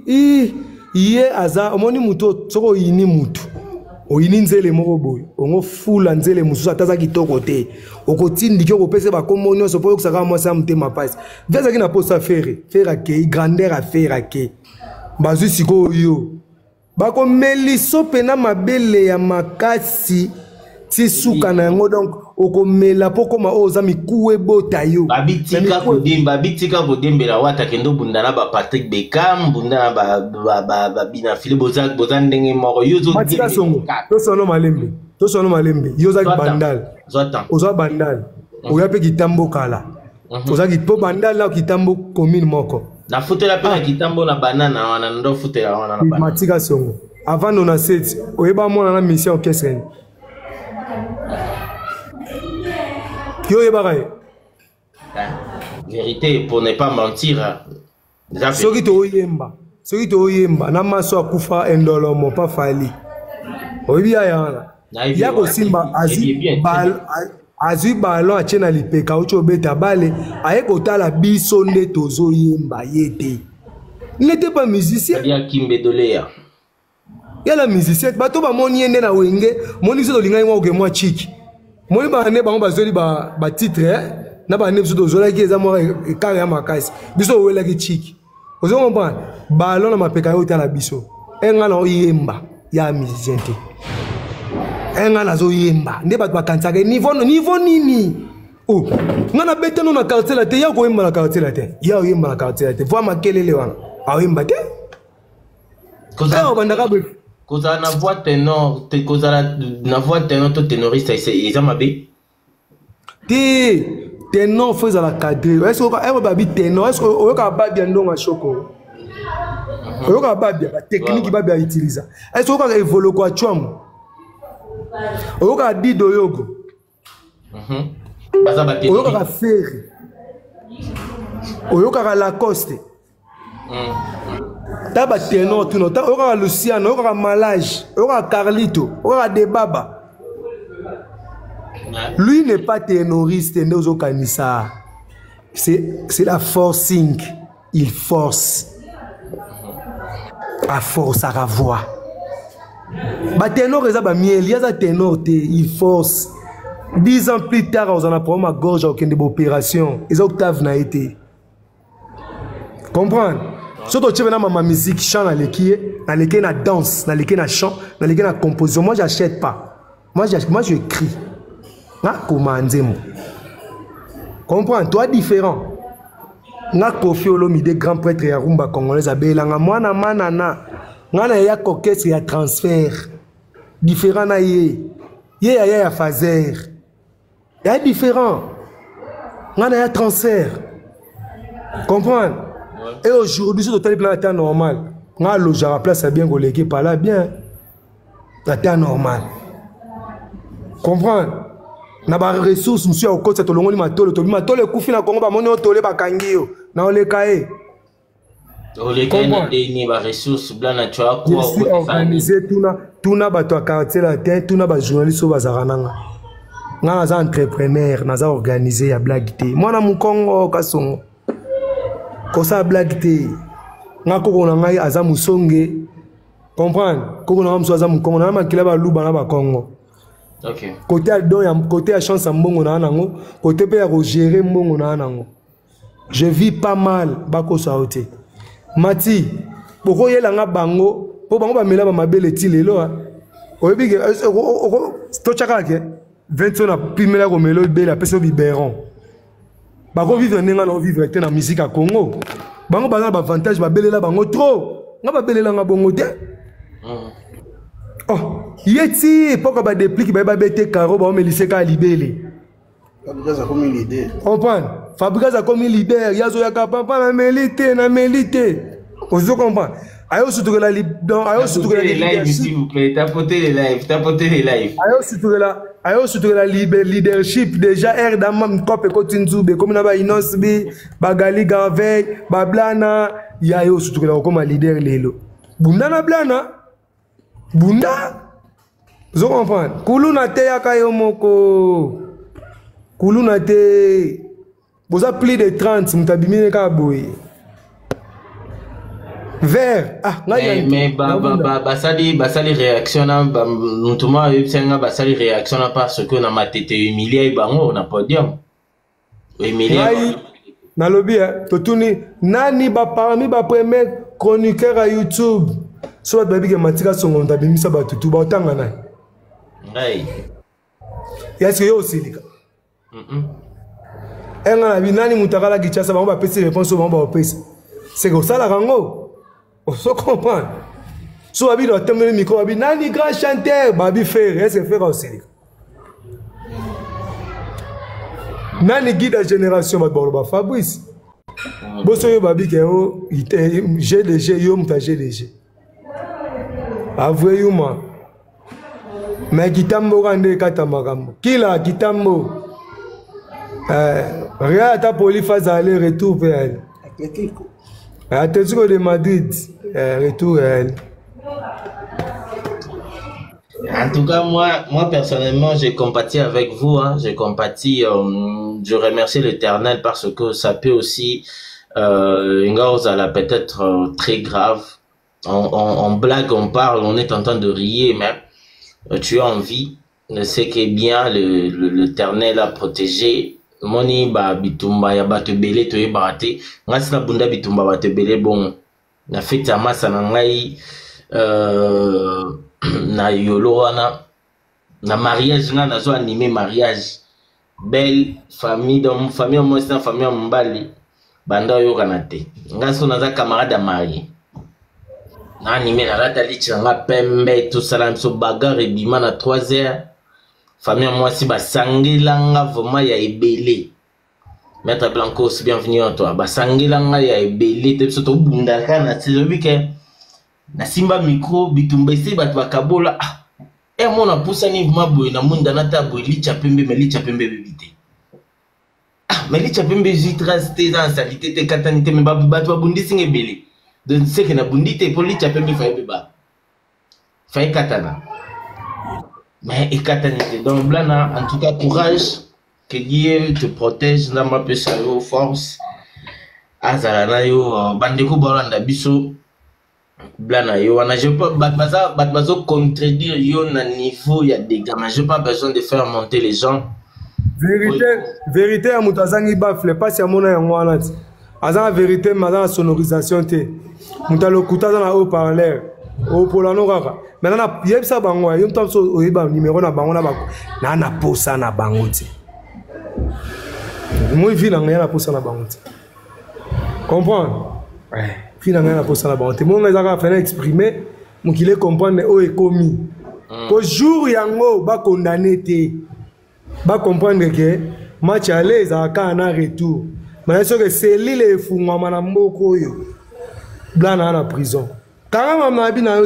Iye aza omoni muto soko yini mutu. Oyini nzele moko boy. Ongo fula nzele mususu ataza kitoko te. Okotindi kyo kopese ba komonyo so po kusaka mo sa mte mapasi. Veza ki na posa faire ke grandeur à faire ke. Bazu siko yo. Bako meliso pena mabele ya makasi ti suka na yango donc okomela poko ma oza mikuwe bota yo. Babitika kodembe la wata kendo bundana ba Patrick Bekam bundana ba bina fili bozan ndenge moko yozo Matika songo to sono malembe yoza bandal oza bandal oya pe kitambo kala oza kipo bandal la kitambo commune moko na futela pe na kitambo na banana wana ndo futela wana na banana Matika songo avant on a set oyeba mona na mission orchestre Yo yebagaye vérité pour ne pas mentir soki to yemba na maso akufa endolomo pa fali oyebi ayana ya kosimba azwi balon atie na lipeka uti obeta bale aye kotala biso nde tozoyemba ye te il n'était pas musicien yala musicien bato bamoni ye nde na wenge moni so tolingai mwa okemwa chiki moni bane bango bazoli ba titre na bane biso tozolaki eza mwa ekare ya makasi biso owelaki chiki ozo comprendre balon na mapeka yo otala biso enga na oyemba ya musicien te enga na zoyemba nde bato bakanisaka niveau nini nga na betano na quartier la te ya koyemba na quartier la te ya oyemba na quartier la te voa makelele wana aoyemba te bandaka bwe kozala na voix ténor kozala na voix ténor to ténoriste eza mabe te ténor fo ezala cadré est-ce que babi ténor est-ce que oyoka babia ndonga shoko oyoka babia ba technique babia utiliser est-ce que oyoka evolo kwa chwamu oyoka dido yogo oyoka ferry oyoka Lacoste Taba ténor tuno ta oyoka Luciano oyoka Malage oyoka Carlito oyoka Debaba. Lui n'est pas ténoriste, c'est la forcing. Il force. À force à la voix. Bah ténor il y a ténor il force. 10 ans plus tard, on a problème à gorge aucune de opération. Les octaves n'a été. Comprendre? Surtout tu veux ma musique chant dans les na danse, dans les na chant, dans les na composition. Moi j'achète pas. Moi j'écris. Comprends, toi différent. Nga Kofi Olomide grand prêtre ya rumba congolaise abelanga mwana manana. Nga na ya orchestre ya transfert. Différent na ye. Ye ya fazer. Ya différent. Nga na ya transfert. Comprends? Et aujourd'hui, c'est total plan à temps normal. Nga loge à place bien collègue par là bien. À temps normal. Comprends? Na ba ressources monsieur au côté to longoli matolo kufi na Congo ba moni otole ba kangio na ole kae na deni ba ressources blana twa ko organiser tuna ba to quartier latin tuna ba journaliste ba zarananga nga za entrepreneur na za organiser ya blague te mwana mukongo kasongo ko sa blague te nga ko na ngai aza musonge comprendre ko na mso aza mukongo na makila ba luba na ba Congo. Okay. Côté à chance mbongo na nango, côté pe ya gérer mbongo na nango. Je vis pas mal bako saoté. Mati, boko yela nga bango, po bango ba mela ba mabele ti lelo ha. Oyebi ke to chaka ke 20 na pimela ko melo bela peso biberon. Bako vivre nenga na vivre te na musique à Congo. Bango ba na ba avantage ba belela bango trop. Nga ba belela nga bongo te. Oh, yeti pourquoi ba déplique ba bete caro ba melise ka libele. Fabrice a comme l'idée. Comprendre? Fabrice a comme leader, yazo ya papa na melite. Vous comprenez? Ayo surtout la ayo surtout la live s'il vous plaît, tapotez les lives. Ayo surtout la leadership déjà air d'amam cop kotinzube comme na ba inosbi, ba gali gavey, ba blana, yayo surtout la comme leader lelo. Bunda na blana. Bunda, vous comprenez? Kuluna te yakayomoko. Kuluna te. Vous avez plus de 30, vous avez mis les cabouilles. vert mais basali réaction na mutuma yebsenga basali réaction na parce que na matete Emilia bango na podium Emilia na lobby totuni nani parmi ba premier chroniqueur à YouTube soit babi ke matika songonda bimisa batutu ba otanga na ngai est-ce que yo osilika enga na binani mutakala kichasa bango ba pesi réponse bango ba pesi c'est que ça la rango on se comprend so babi do temele micro babi nani grand chanteur babi faire est-ce que faire osilika nani guide la génération ba Fabrice boso yo babi ke o GDG yo muta GDG avoué yuma mais kitambo kande kata makambo kila kitambo rien ta Polyphase aller retour vers elle Atlético de Madrid retour à elle. En tout cas, moi personnellement, j'ai compati avec vous. Hein. J'ai compati. Je remercie l'Éternel parce que ça peut aussi une cause à la peut-être très grave. On blague, on parle, on est en train de rire, mais tu as envie. C'est que bien l'Éternel a protégé. Moni ba bitumba ya bato belé to yebate ngasi na bunda bitumba bato belé bon na fete ya masa na ngai na yolo wana na mariage nga na zo animer mariage belle famille dans famille moi c'est famille mbali banda yo kanate ngasi na za camarade marié na animer na rata lichi nga pembe tout ça là so bagarre et bima na 3h famille moi si basangilanga vraiment ya ebele Maître Blancos bienvenue à toi basangilanga ya ebele te soto bundaka na tsilobike na simba micro bitumbese bat bakabola e mona pusani maboy na munda na tabo licha pembe bebite mais licha pembe zitras te dans salité te katanite me bat babundisi ngebele donc c'est que na bundite pour licha pembe fa beba fa katana. Mais et donc blana en tout cas courage que Dieu te protège na ma pe sayo force azala yo bandeko balanda biso blana yo wana je pas bazo contredire yo na niveau ya dégâts mais j'ai pas besoin de faire monter les gens vérité ya mutazangi bafle pas ya mona yango wana azana vérité mazana sonorisation te mutalo kutaza na haut parleur au polano kaka maintenant yebisa bango yo mtamso oyeba numéro na bango na bako na posa na bango ti moi vi na ngaya na posa na bango ti comprendre ouais vi na ngaya na posa na bango ti mo ngeza ka faire exprimer mukile comprendre o ekomi ko jour yango ba condamner te ba comprendre que match aller za ka na retour mais ce que c'est l'île efungwa na mboko yo blana na prison quand même na bi na